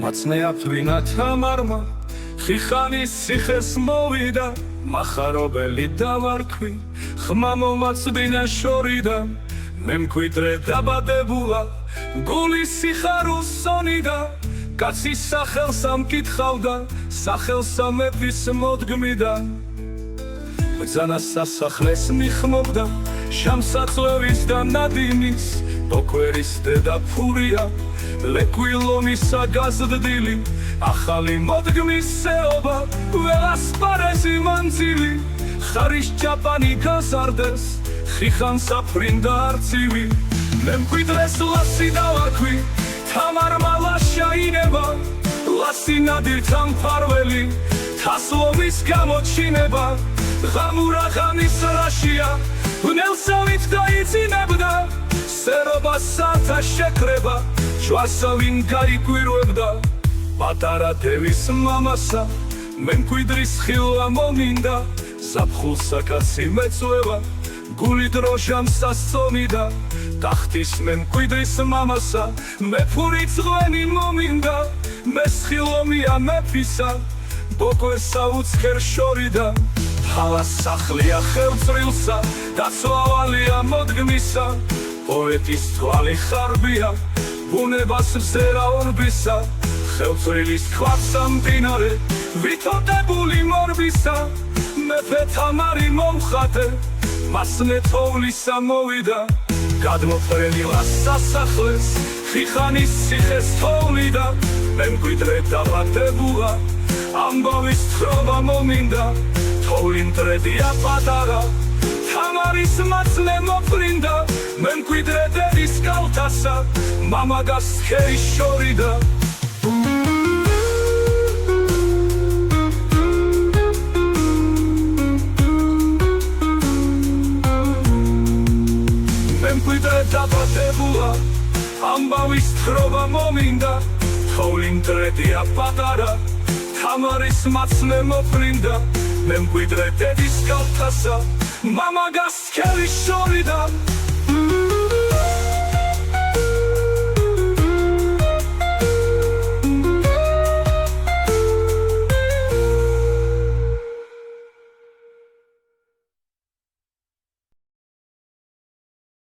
მაცნეა ფრინა თამარმა ხიხანის ციხეს მოვიდა მახარობელი დავარქვი ხმა მომაწვინა შორიდან მე მკვიდრე დაბადებულა გულის სიხარუსონიდა კაცის სახელს ამკითხავდა სახელსა მეფის მოდგმიდან ბრძანა სასახლეს მიხმობდა შამსაწვევის და ნადინის ბოქვერის დედა ფურია ლეკვილონისა გაზრდილი ახალი მოდგმის სეობა ველასპარეზი მანძილი ხარის ჯაპანი გაზარდეს ხიხანსა ფრინდა არცივი მე მკვიდრეს ლასი დავარქვი თამარმა ლაშაინება ლასი ნადირთან მფარველი თასლომის გამოჩინება ღამურაღანის რაშია ბნელსავით დაიძინებდა სერობა სათა შეკრება ჯვარსავინ გაიკვირვებდა პატარა დევის მამასა მე მკვიდრის ხილვა მომინდა ზაფხულსა კაცი მეწვევა გული დროშამ სასწონიდა ტახტის მე მკვიდრის მამასა მე ფური წვენი მომინდა მე სხილომია მეფისა ბოკვესა უცხერ შორიდა ჰალას სახლია ხელწრილსა დაცვალია მოდგმისა პოეტის თვალი ხარბია ბუნებას მზერა ორბისა ხელწრილის ქვაბსა მდინარე ვითოდებული მორბისა მეფე თამარი მომხატე მასნე თოვლისა მოვიდა გადმოფრენილა სასახლეს ხიხანის ციხეს თოვლიდა მე მკვიდრე დაბადებულა ამბავის თხრობა მომინდა თოვლი მტრედია პატარა თამარის მაწლე მოფრინდა მე მკვიდრე დედის კალთასა მამაგას ხერის შორიდა მე მკვიდრე დაბადებულა ამბავის თხრობა მომინდა თოვლი მტრედია პატარა თამარის მაწლე მოფრინდა მე მკვიდრე დედის კალთასა მამაგას ხერის შორიდა